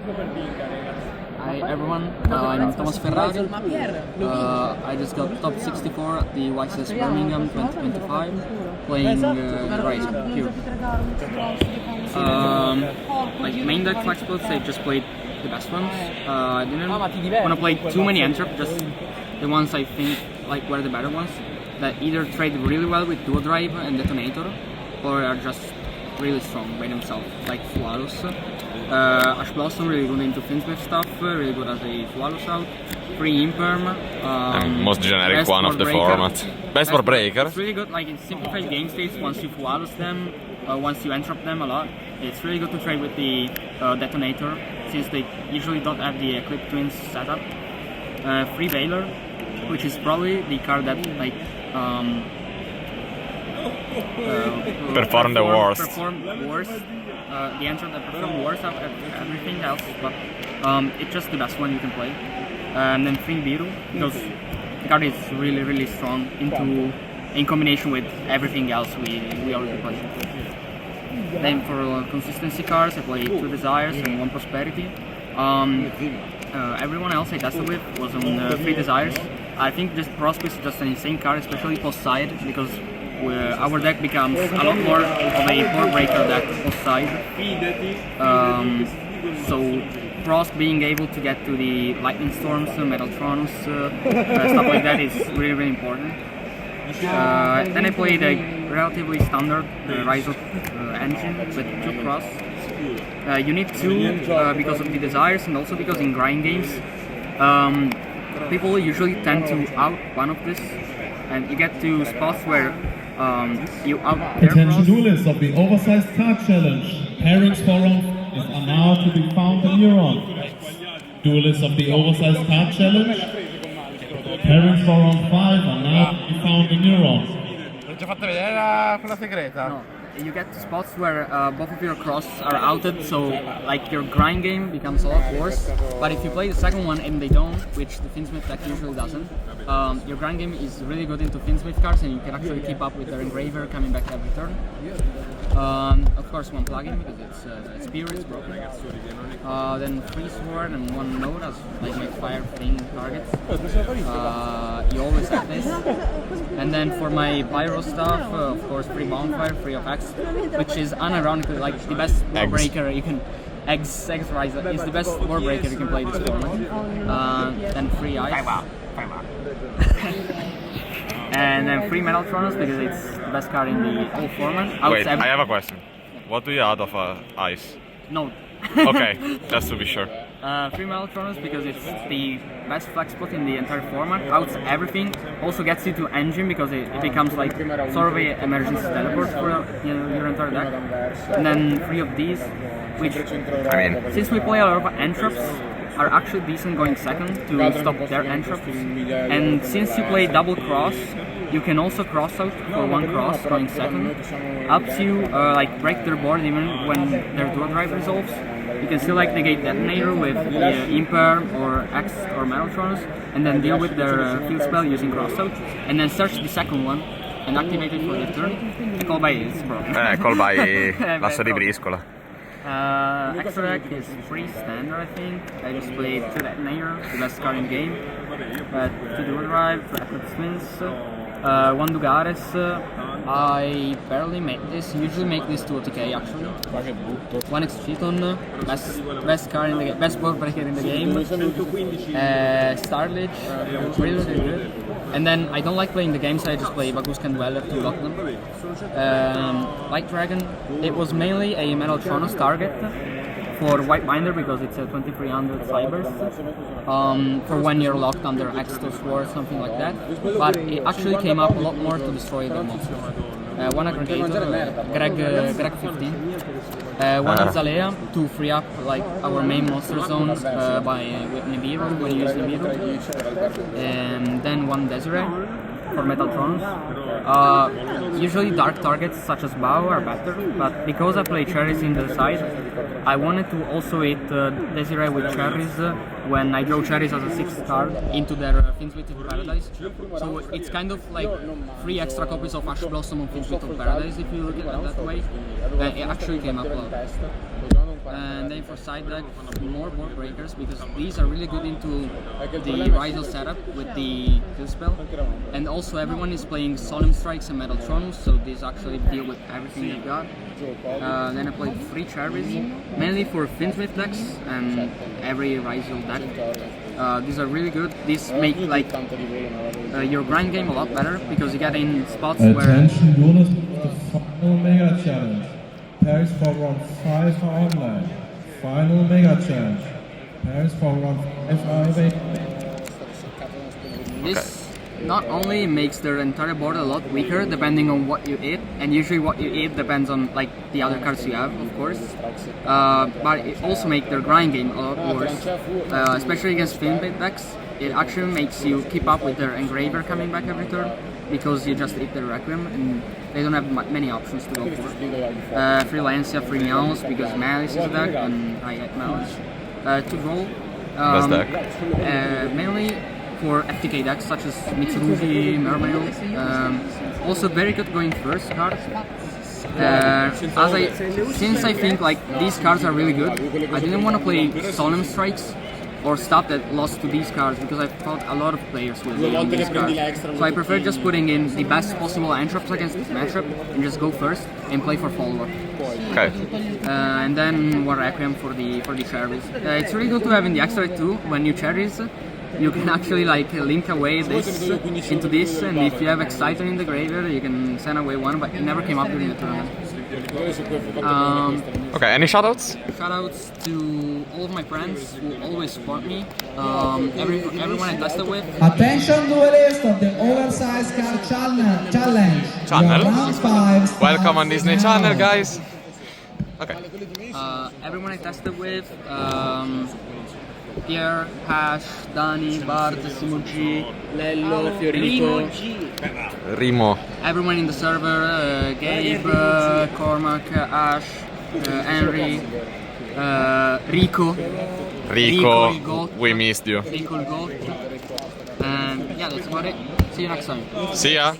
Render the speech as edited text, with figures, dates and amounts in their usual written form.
Hi everyone, I'm Thomas Ferrari. I just got Top64 at the YCS Birmingham 2025, playing Ryzeal, Pyro. Like main deck flag spots, I just played the best ones. I didn't want to play too many entropy, just the ones I think like were the better ones, that either trade really well with dual drive and detonator, or are just really strong by themselves, like Flawless. Ash Blossom really good into Finsmith stuff, really good as a Flawless out. Free Imperm. Most generic one of the format. Best for breaker. It's really good, like in simplified game states, once you Flawless them, once you entrap them a lot, it's really good to trade with the detonator, since they usually don't have the Eclipse Twins setup. Free Baylor, which is probably the card that like perform the worst. The entrant that perform worse after everything else, but it's just the best one you can play. And then free Birmingham, because the card is really strong in combination with everything else we already play. Then for consistency cards, I play 2 Desires and 1 Prosperity. Everyone else I tested with was on 3 Desires. I think this Prosper is just an insane card, especially post side, because our deck becomes a lot more of a board breaker deck post side. So Frost being able to get to the Lightning Storms, Metaltrons, stuff like that is really important. Then I played a relatively standard Ryzeal engine with 2 cross. You need 2 because of the desires, and also because in grind games people usually tend to out one of this, and you get to spots where you out their Attention duelists of the oversized card challenge. Pairings for round are now to be found in your round. Duelists of the oversized card challenge. Pairings for round 5 are now to be found in your round. No. You get to spots where both of your crosses are outed, so like your grind game becomes a lot worse. But if you play the second one and they don't, which the Finsmith deck usually doesn't, your grind game is really good into Finsmith cards, and you can actually keep up with their engraver coming back every turn. Of course, 1 plugin because it's Pyro, it's broken. Then 3 sword and 1 node as like my fire thing targets. You always have this. And then for my Pyro stuff, of course, free bonfire, free of X, which is unironically like the best board breaker you can. X Ryzeal is the best board breaker you can play this format. Then free ice. And then free Metaltron because it's the best card in the whole format. Wait, I have a question. What do you add of ice? No. Okay, just to be sure. Free Metaltron because it's the best flex spot in the entire format. Outs everything. Also gets you to engine because it becomes like sort of an emergency teleport for your entire deck. And then 3 of these, which I mean, since we play a lot of entrops, are actually decent going second to stop their entrops. And since you play double cross, you can also cross out for 1 cross going second. Helps you like break their board even when their dual drive resolves. You can still like negate detonator with the Imperm or X or Metaltrons, and then deal with their field spell using cross out, and then search the second one and activate it for the turn. Call by is broken. call by l'asso di briscola. Extra deck is pretty standard, I think. I just played 2 Detonator, the best card in the game. 2 Dual Drive, 2 Eclipse Twins, 1 Dugares. I barely make this, usually make this to OTK actually. 1 Extriton, best card in the game, best board breaker in the game. Starledge, really good. And then I don't like playing the game, so I just play Baguskan Dweller to block them. Light Dragon, it was mainly a Metaltronos target for White Binder because it's a 2300 Cybers for when you're locked under X to Sword, something like that. But it actually came up a lot more to destroy the monsters. 1 Aggregator, Greg 15. 1 Azalea to free up like our main monster zone with Nibiru, when you use Nibiru. And then 1 Desiree for Metaltrons. Usually dark targets such as Bao are better, but because I play cherries in the side, I wanted to also hit Desiree with cherries when I draw cherries as a 6th card into their Finsmith of Paradise. So it's kind of like 3 extra copies of Ash Blossom on Finsmith of Paradise if you look at it that way. It actually came up a lot. And then for side deck, more board breakers, because these are really good into the Ryzeal setup with the kill spell. And also everyone is playing Solemn Strikes and Metaltron, so these actually deal with everything they've got. Then I played 3 cherries, mainly for Finsmith decks and every Ryzeal deck. These are really good. These make like your grind game a lot better, because you get in spots where... Attention, Jonas, the final Mega Challenge. Paris for round 5 are online. Final Mega Challenge. Paris for round 5 are available. This not only makes their entire board a lot weaker depending on what you eat, and usually what you eat depends on like the other cards you have, of course, but it also makes their grind game a lot worse, especially against Finsmith decks. It actually makes you keep up with their Engraver coming back every turn, because you just eat their Requiem and they don't have many options to go for. Free Lancia, free Meows, because Malice is a deck and I get Malice. To roll, Best deck. mainly for FTK decks such as Mitsurugi, Mermail. Also very good going first card. Since I think like these cards are really good, I didn't want to play Solemn Strikes or stuff that lost to these cards, because I thought a lot of players will be on these cards. So I prefer just putting in the best possible entrops against this matchup and just go first and play for follower. Okay. And then one Requiem for the cherries. It's really good to have in the extra too. When you cherries, you can actually like link away this into this, and if you have Exciter in the graveyard, you can send away one, but it never came up during the tournament. Okay, any shoutouts? Shoutouts to all of my friends who always support me, everyone I tested with. Attention duelist of the oversized card challenge. Channel. Your round 5 Welcome on Disney now. Channel, guys. Okay. Everyone I tested with, Pierre, Hash, Dani, Bart, Simon G, Lello, Fiorito, Rimo. everyone in the server, Gabe, Cormac, Ash, Henry, Rico, We missed you. Rico Gold, and yeah, that's about it. See you next time. See ya.